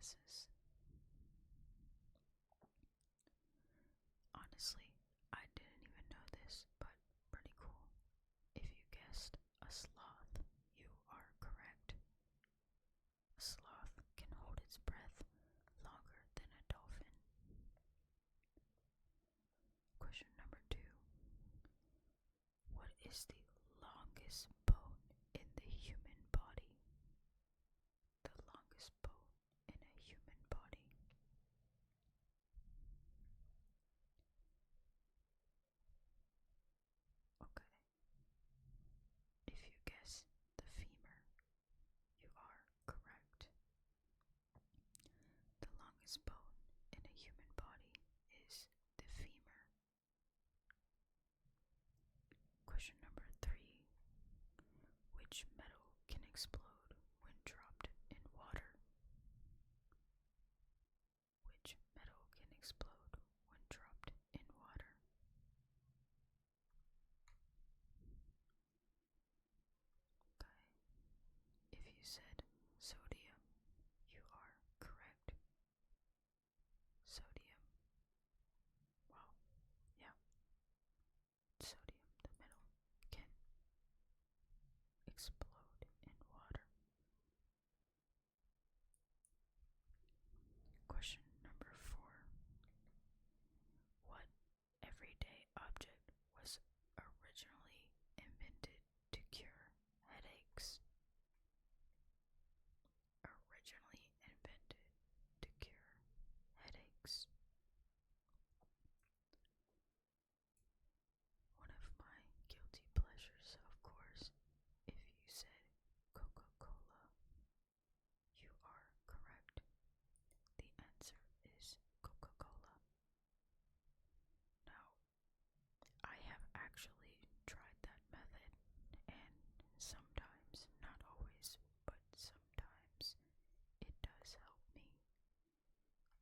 gases. Honestly, I didn't even know this, but pretty cool. If you guessed a sloth, you are correct. A sloth can hold its breath longer than a dolphin. Question number 2. What is the longest bone in the human body? The longest bone in a human body. Okay. If you guess the femur, you are correct. The longest bone in a human body is the femur. Question number 3. Which metal can explode when dropped in water? Which metal can explode when dropped in water? Okay. If you said sodium, you are correct. Sodium. Well, yeah. Sodium, the metal, can explode in water. Question number 4. What everyday object was originally invented to cure headaches? Originally invented to cure headaches. One of my guilty pleasures, of course. If you said Coca-Cola, you are correct. The answer is Coca-Cola. Now, I have actually tried that method, and sometimes, not always, but sometimes it does help me.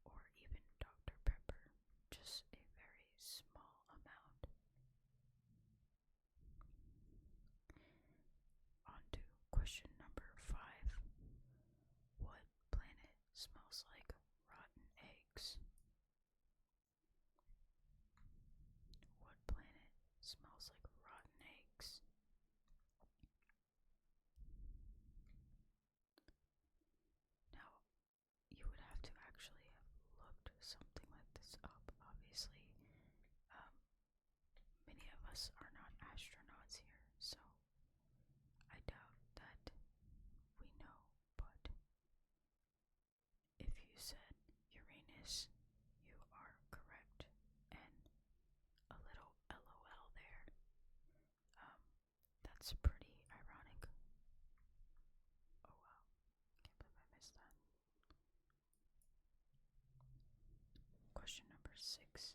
Or even Dr. Pepper, just a very small amount. On to question number 5. What planet smells like rotten eggs? What planet smells like rotten eggs? Now, you would have to actually have looked something like this up, obviously. Many of us are not astronauts here, so I doubt that we know, but if you said Uranus, you are correct, and a little LOL there. That's pretty ironic. Oh wow, can't believe I missed that. Question number 6.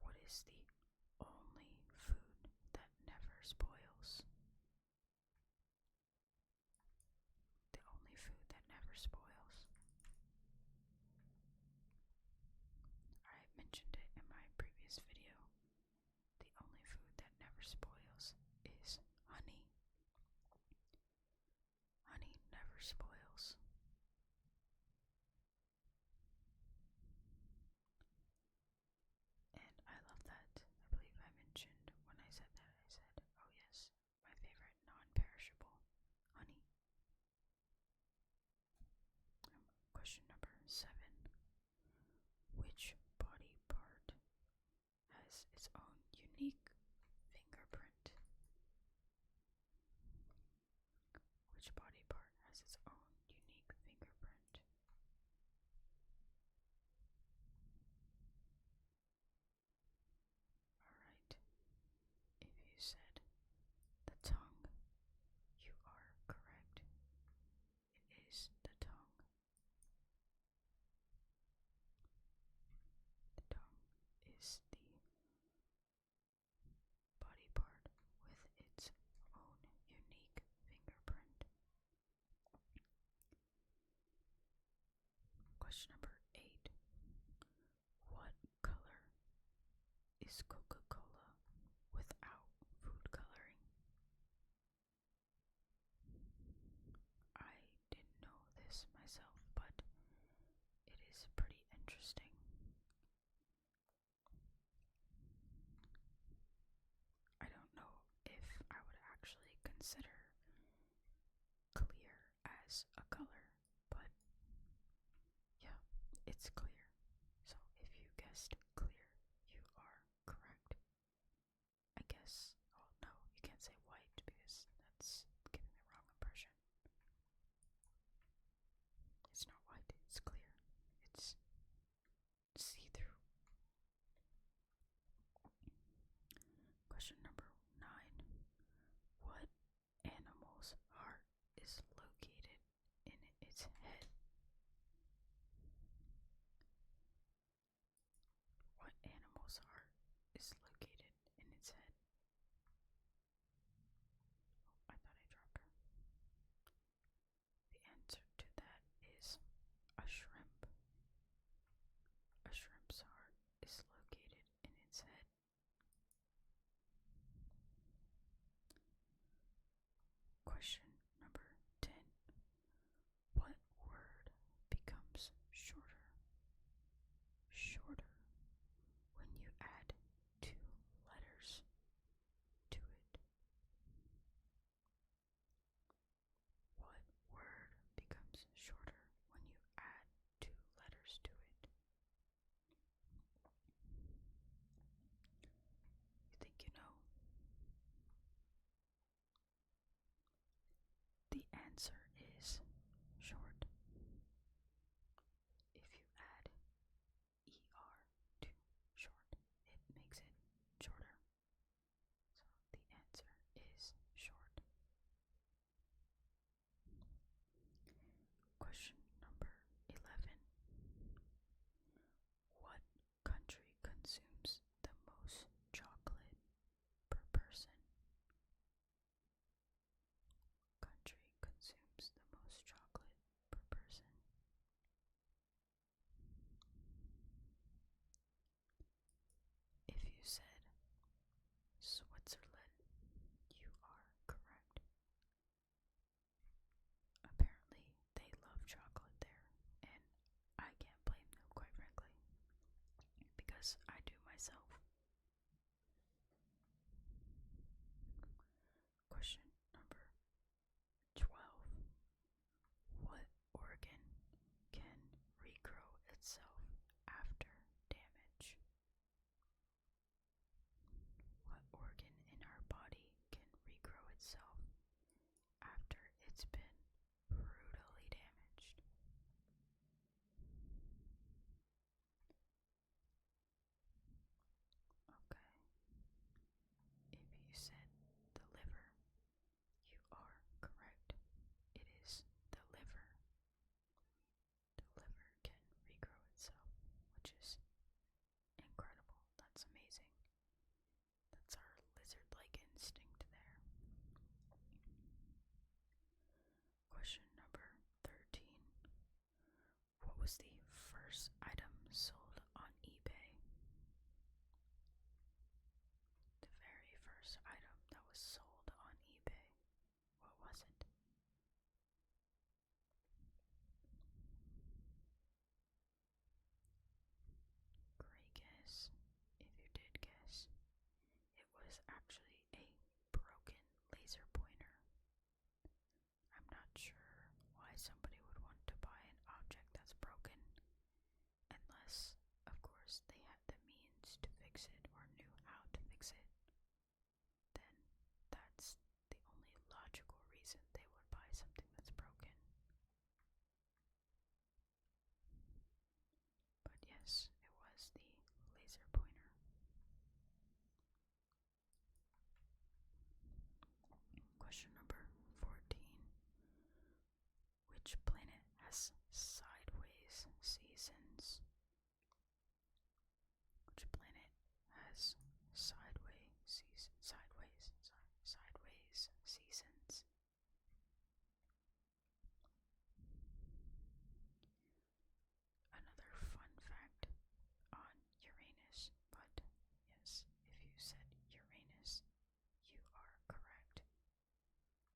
What is the only food that never spoils? The only food that never spoils. I mentioned it in my previous video. The only food that never spoils is honey. Honey never spoils. And I love that. I believe I mentioned when I said that, I said, oh yes, my favorite non-perishable, honey. Question number 7. Which body part has its own unique fingerprint? Which body part has its own unique fingerprint? Alright. If you said the tongue, you are correct. It is the tongue. The tongue is the body part with its own unique fingerprint. Question number 8. What color is Coca-Cola without food coloring? I didn't know this myself, but is a color, but yeah, it's clear. So if you guessed clear, you are correct. I guess, oh no, you can't say white because that's giving the wrong impression. It's not white, it's clear. It's see-through. Question number 9. What animal's heart is located in its head? What animal's heart is located in its head? Oh, I thought I dropped her. The answer to that is a shrimp. A shrimp's heart is located in its head. Question number 10. What word becomes shorter when you add 2 letters to it? What word becomes shorter when you add 2 letters to it? You think you know? The answer is short. If you add ER to short, it makes it shorter. So the answer is short. Question number 11. What country consumes the most chocolate per person? Country consumes the most chocolate per person. If you said Switzerland, you are correct. Apparently, they love chocolate there, and I can't blame them, quite frankly, because I do myself. Question number 12. What organ can regrow itself after damage? What organ in our body can regrow itself after it's been brutally damaged? Okay. If you said the liver, you are correct. It is the liver. The liver can regrow itself, which is incredible. That's amazing. That's our lizard-like instinct there. Question number 13. What was the first item sold on eBay? The very first item that was sold on eBay. What was it? Great guess. If you did guess, it was actually a broken laser pointer. I'm not sure why somebody would want to buy an object that's broken, unless, of course, they had the means to fix it or knew how to fix it. Then that's the only logical reason they would buy something that's broken. But yes, it was the laser pointer. Question number 14. Which planet has sideways seasons? Which planet has sideways seasons? Another fun fact on Uranus, but yes, if you said Uranus, you are correct.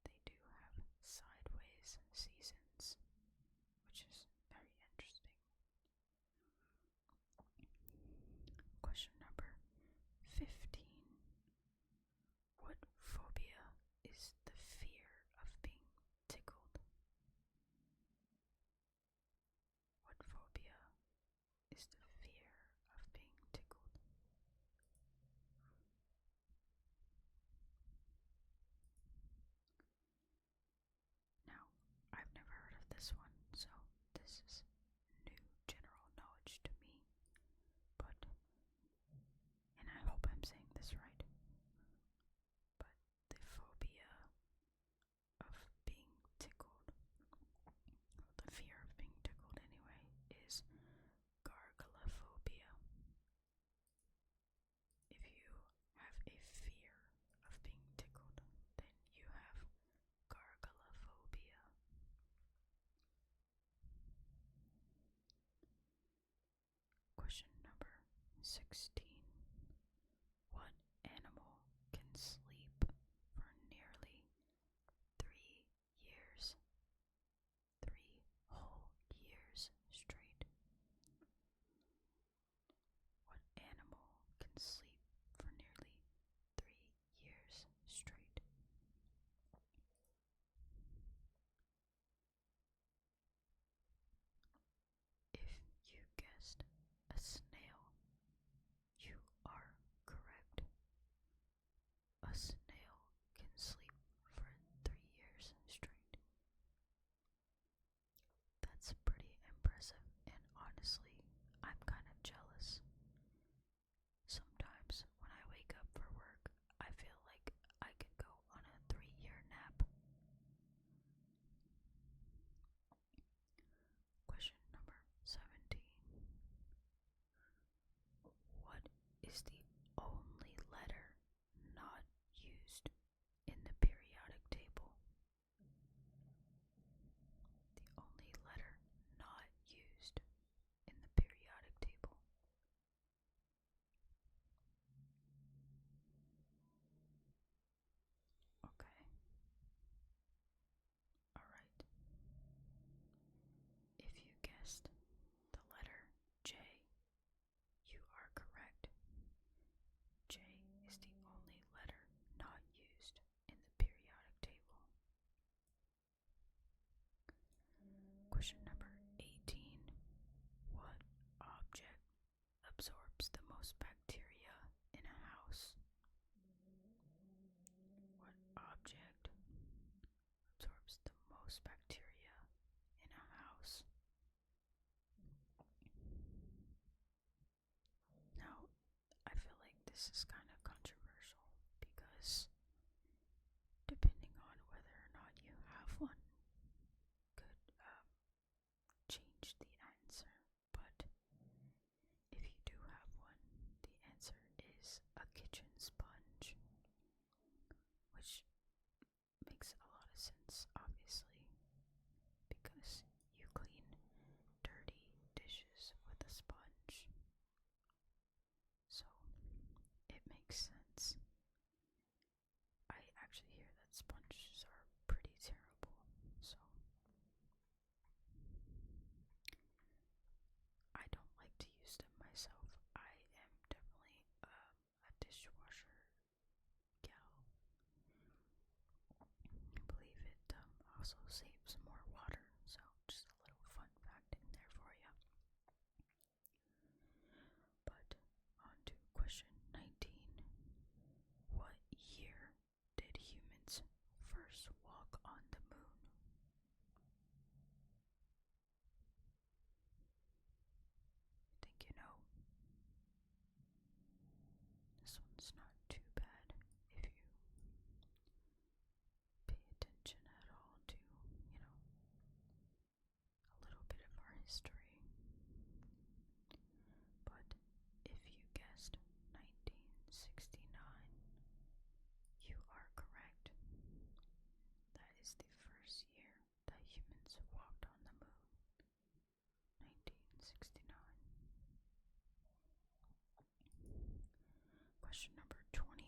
They do have sideways seasons. 16. What animal can sleep for nearly 3 years? 3 whole years straight. What animal can sleep for nearly 3 years straight? If you guessed a snail, you are correct. A snail can sleep for 3 years straight. That's pretty impressive, and honestly, I'm kind of jealous. Sometimes when I wake up for work, I feel like I could go on a 3-year nap. Question number 17. What is the only letter not used in the periodic table? The only letter not used in the periodic table. Okay. Alright. If you guessed the letter J, you are correct. J is the only letter not used in the periodic table. Question number 18. What object absorbs the most bacteria in a house? What object absorbs the most bacteria in a house? Now, I feel like this is kind of controversial because depending on whether or not you have one could change the answer. But if you do have one, the answer is a kitchen sponge, which makes a lot of sense, obviously, because you clean dirty dishes with a sponge. So it makes sense. I actually hear that sponges are pretty terrible, so I don't like to use them myself. I am definitely a dishwasher gal. I believe it also saves more water, so just a little fun fact in there for you. But on to question 19. What year did humans first walk on the moon? Think you know? This one's not too bad if you pay attention at all to, a little bit of our history. But if you guessed 1969, you are correct. That is the first year that humans walked on the moon. 1969. Question number 20.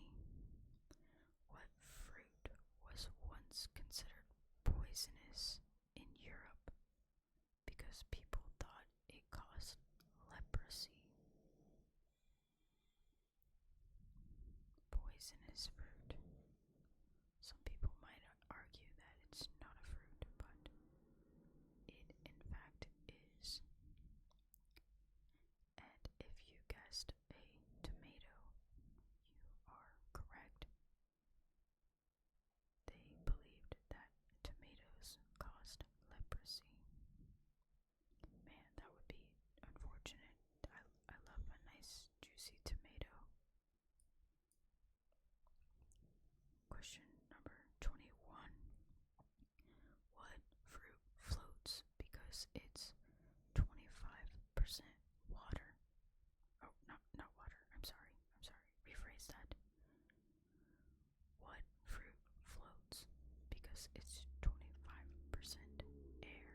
What fruit was once considered poisonous in Europe because people thought it caused leprosy? Poisonous fruit. Some people might argue that it's not a fruit, but it in fact is. And if you guessed a tomato, you are correct. They believed that tomatoes caused leprosy. Man, that would be unfortunate. I love a nice juicy tomato. Question number 21. What fruit floats because it's 25% water? Oh, not water. I'm sorry. Rephrase that. What fruit floats because it's 25% air?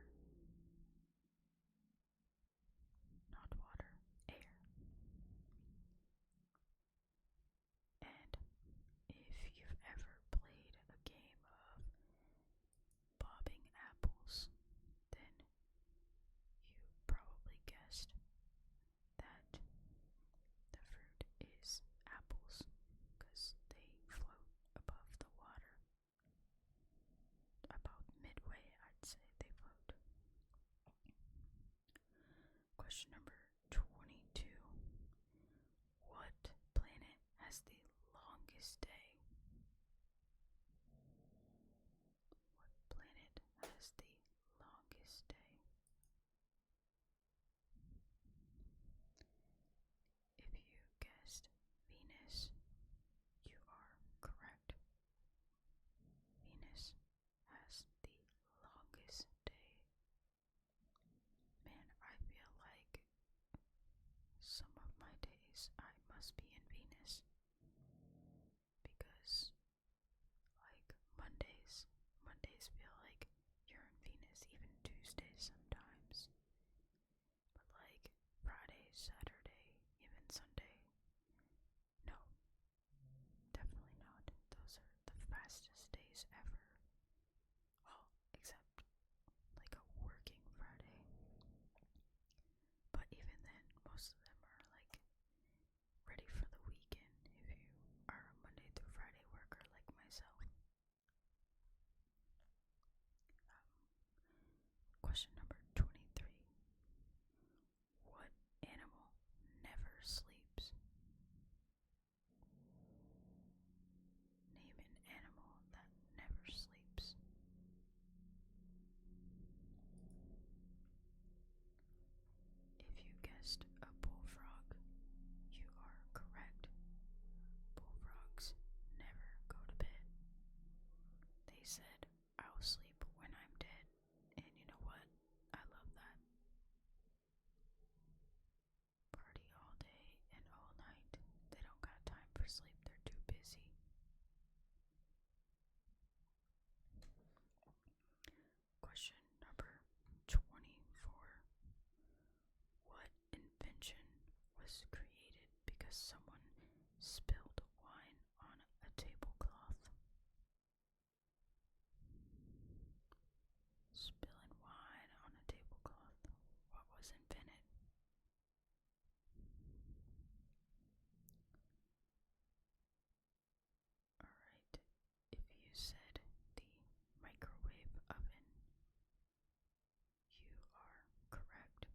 Not water, air. Question number 23. What animal never sleeps? Name an animal that never sleeps. If you guessed a bullfrog, you are correct. Bullfrogs never go to bed. They said, I'll sleep when I'm dead. And you know what? I love that. Party all day and all night. They don't got time for sleep. They're too busy. Question number 24. What invention was created because someone spilled wine on a tablecloth? Spilling wine on a tablecloth. What was invented? Alright, if you said the microwave oven, you are correct.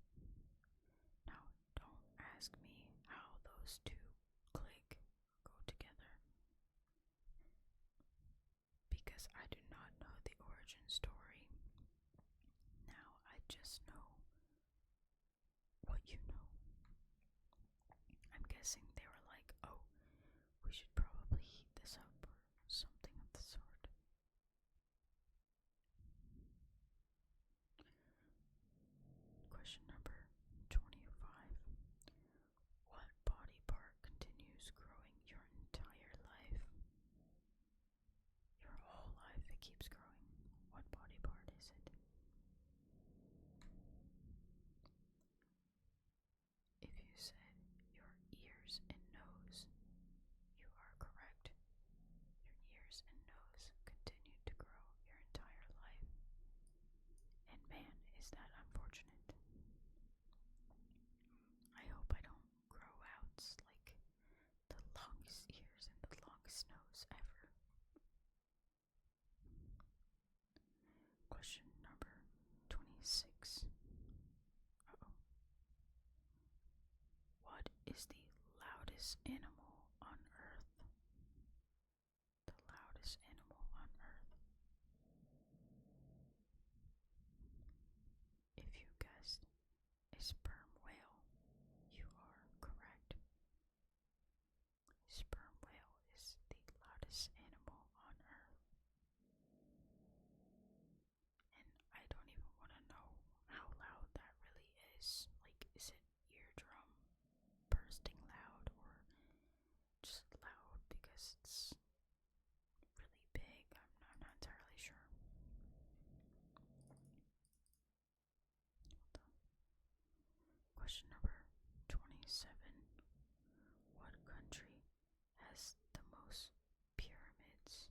Now, don't ask me how those two click go together because I do not know the origin story. Now, I just know what you know. I'm guessing they were like, oh, we should probably heat this up or something of the sort. Question number 25. What body part continues growing your entire life? Your whole life it keeps growing. What body part is it? If you said your ears and nose, you are correct. Your ears and nose continue to grow your entire life. And man, is that unfortunate. I hope I don't grow out like the longest ears and the longest nose ever. Question number 26. Uh-oh. What is the loudest animal on Earth? The loudest animal on Earth. If you guessed a sperm whale, you are correct. Sperm whale is the loudest animal on Earth. And I don't even want to know how loud that really is. Like, is it eardrum bursting loud or just loud because it's really big? I'm not entirely sure. Question number 27. What country has the most pyramids?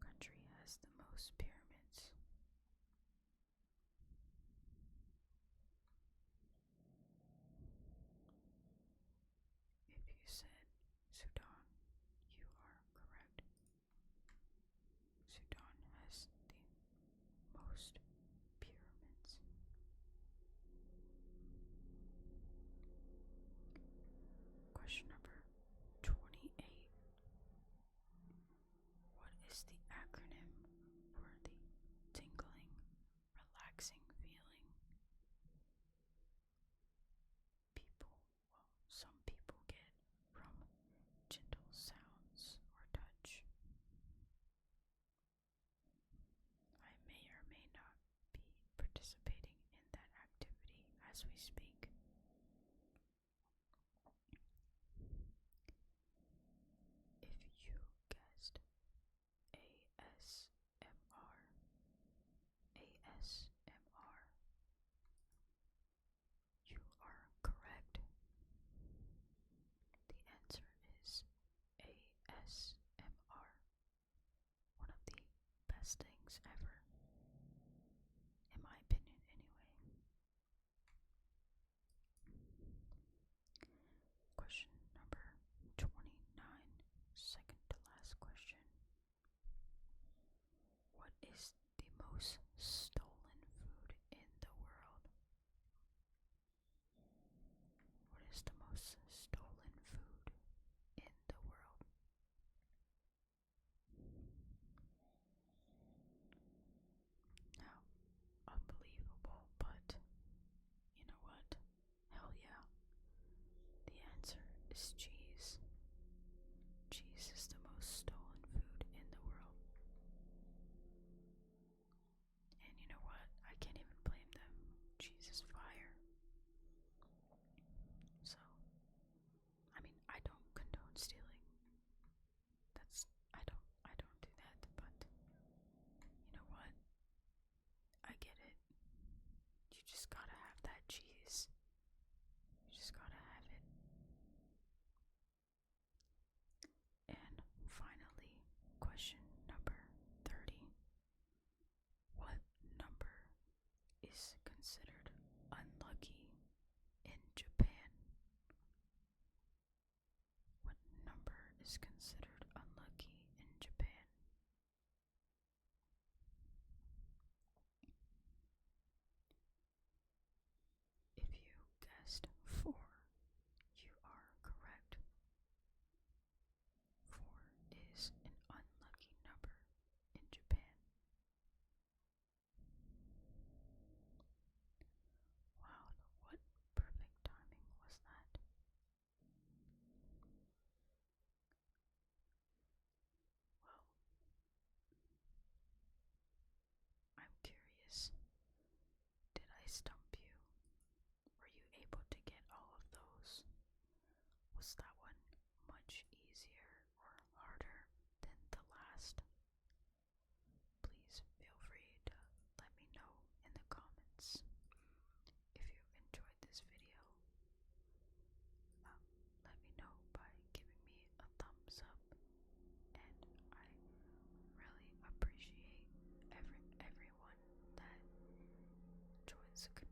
Country has the most pyramids. If you said Sudan, you are correct. Sudan has the most pyramids. Question number 28. What is the acronym for the tingling, relaxing feeling some people get from gentle sounds or touch? I may or may not be participating in that activity as we speak. If you guessed ASMR, you are correct. The answer is ASMR. One of the best things ever. In my opinion, anyway. Question number 29, second to last question. What is the most stolen food in the world? What is the most stolen food in the world? Now, unbelievable, but you know what? Hell yeah. The answer is cheese. Cheese is the most stolen food in the world. And you know what? I can't even blame them. Cheese is fire. So, I mean, I don't condone stealing. I don't do that, but you know what? I get it. You just gotta have that cheese. You just gotta have it. And finally, question number 30. What number is considered unlucky in Japan? What number is considered unlucky in Japan? If you guessed 4, you are correct. 4 is an unlucky number in Japan. Wow, what perfect timing was that? Well, I'm curious. Did I stump you? Were you able to get all of those? Was that one much easier or harder than the last? Please feel free to let me know in the comments. If you enjoyed this video, let me know by giving me a thumbs up, and I really appreciate everyone that joins the community.